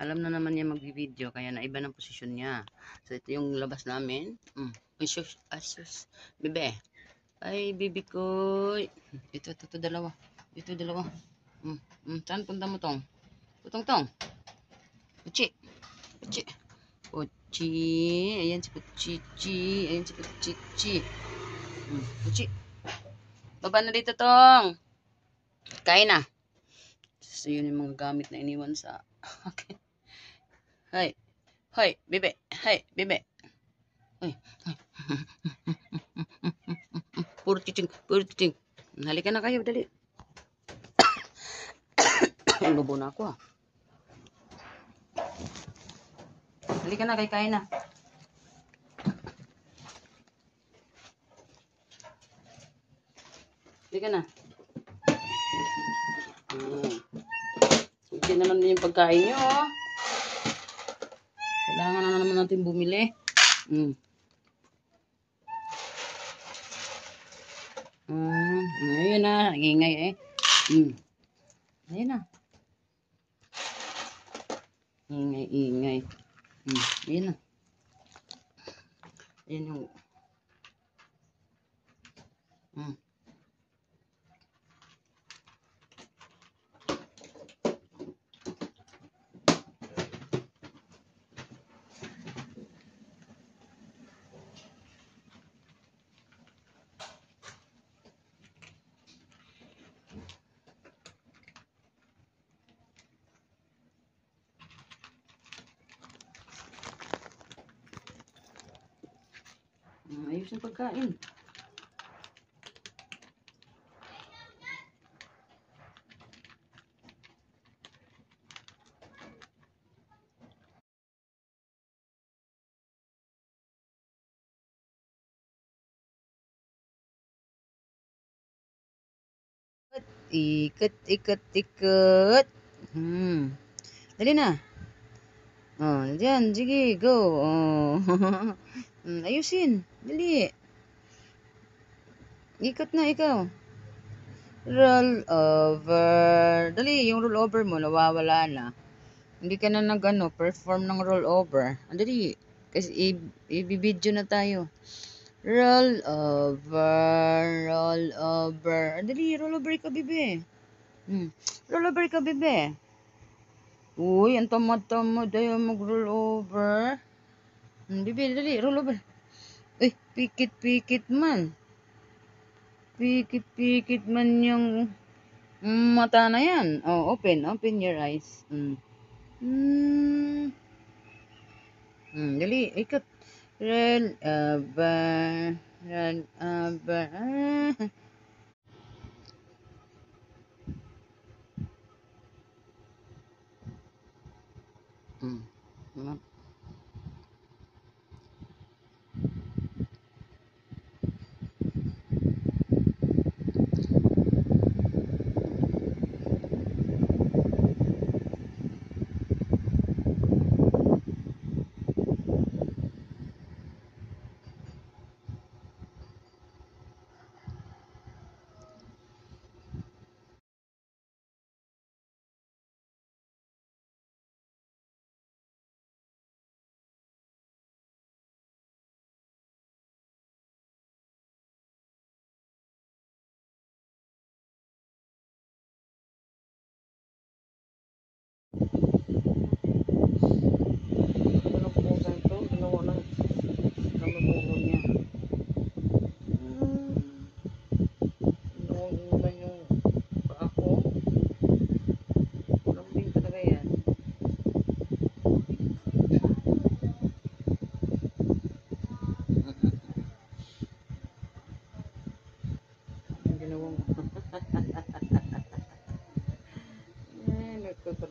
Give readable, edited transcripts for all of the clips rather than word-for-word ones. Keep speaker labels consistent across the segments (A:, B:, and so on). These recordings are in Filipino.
A: Alam na naman niya mag-video kaya naiba ng posisyon niya. So ito yung labas namin. Asus, asus. Bebe. Ay, bibi ko. Ito dalawa. Ito dalawa. Saan punta mo tong? Tong. Puchi. Puchi. Puchi. Ayan si Puchichi. Ayan si Puchichi. Puchi. Baba na dito tong. Kain na. So yun yung mga gamit na iniwan sa okay. Hay. Hoy, bebe. Hay, bebe. Hoy. Puro chiching. Halika na kayo, dali. Lubo na ako, ah. Halika na, kain na. Halika na. Hindi naman din yung pagkain nyo, oh. Kailangan na naman natin bumili. Ayun na, ingay eh. Ayun na. Ingay. Ayun na. Ayun yung ayos yung pagkain. Ikot. Dali na. Diyan, sige, go. Ayusin. Dali. Ikot na ikaw. Roll over. Dali, yung roll over mo, nawawala na. Hindi ka na perform ng roll over. Dali. Kasi i-video na tayo. Roll over. Dali, roll over ka, bebe. Roll over ka, bebe. Uy, ang tamad-tamad ayaw mag-roll over. Bebe, dali, roll over. Uy, pikit man. Pikit man yung mata na yan. Oh, open your eyes. Dali, ikot. Roll over.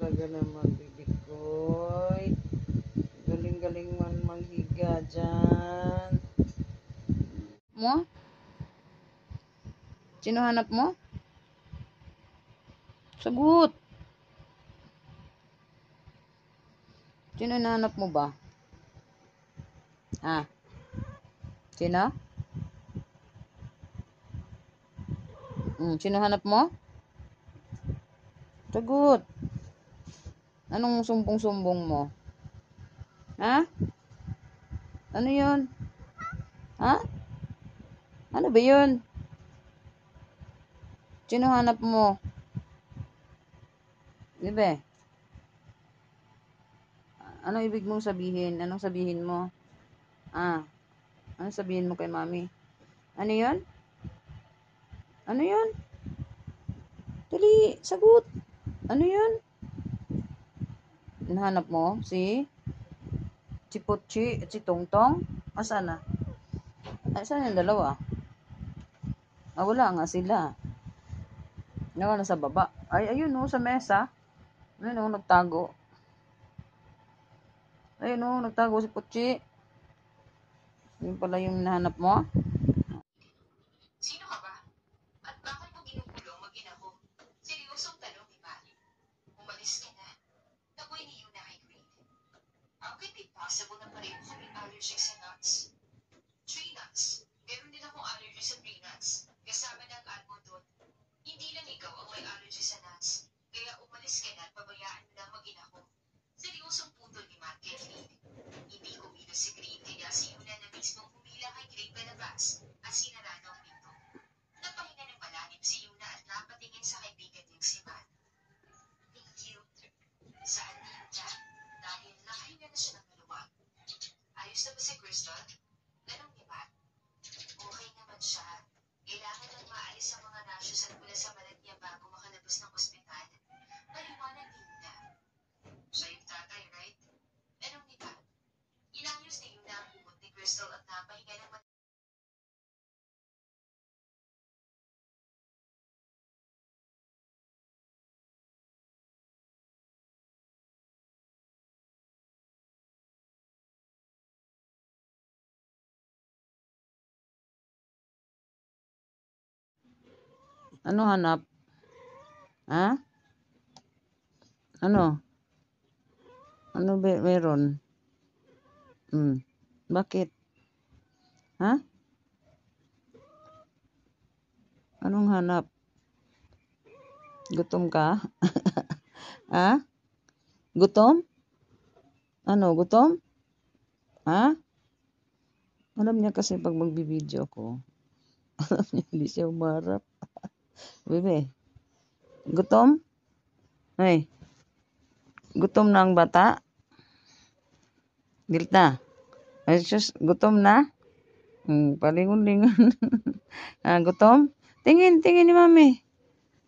A: talaga naman, baby koy. Galing-galing man maghiga dyan. Mo? Sino hanap mo? Sagot. Sino hinahanap mo ba? Ah, sino? Sino hanap mo? Sagot. Anong sumbong-sumbong mo? Ha? Ano yun? Ha? Ano ba yun? Sino hanap mo? Diba? Ano ibig mong sabihin? Anong sabihin mo? Anong sabihin mo kay mami? Ano yun? Ano yun? Dali, sagot. Ano yun? Hinahanap mo? Si Putchi at si Tongtong? Asan na? Asan yung dalawa? Wala nga sila. Nawa sa baba. Ay, ayun o, sa mesa. Ayun o, nagtago. Ayun o, nagtago si Putchi. Yun pala yung hinahanap mo?
B: Sino ka ba? At bakit mo ginukulong mag-ina ko? Seryosong tanong ni Mali. Umalis ka na. Nakoy ni Yuna kay Green. How can it be possible na pareho kami allergic sa nuts? Tree nuts. Meron din akong allergy sa peanuts. Kasama ng almond doon. Hindi lang ikaw ang may allergy sa nuts. Kaya umalis ka na at pabayaan mo na mag-ina ko. Seryosong putol ni Matt kay Green. Hindi kumilos si Green kaya si Yuna na mismong humila kay Green palabas at sinarado ang pinto. Napahinga ng malalim si Yuna at napatingin sa kaibigan niyang si Matt. Thank you. Saan ni Yuna? Dahil nakahinga na siya ng maluwag. Ayos na ba si Crystal? Tanong ni Matt. Okay naman siya. Kailangan lang maalis ang mga rashes at mula sa balat niya bago makalabas ng ospital. Paliwanag ni Yuna. Siya yung tatay, right? Tanong ni Matt. Inayos ni Yuna ang kumot ni Crystal at napahinga ng
A: Ano hanap? Ha? Ano? Ano meron? Bakit? Ha? Anong hanap? Gutom ka? Ha? Gutom? Ano, gutom? Ha? Alam niya kasi pag magbibideo ko, alam niya hindi siya umarap. Bebe, gutom? Ay, gutom na ang bata? Dilta? Ay, sus, gutom na? Palingon-lingon. Gutom? Tingin ni mami.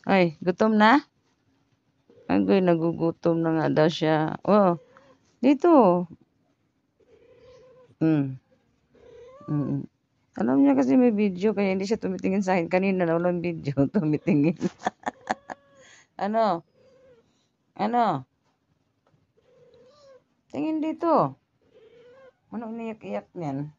A: Ay, gutom na? Agoy, nagugutom na nga daw siya. Oh, dito. Alam niya kasi may video, kaya hindi siya tumitingin sa akin. Kanina na walang video, tumitingin. Ano? Tingin dito. Ano iniyak-iyak niyan?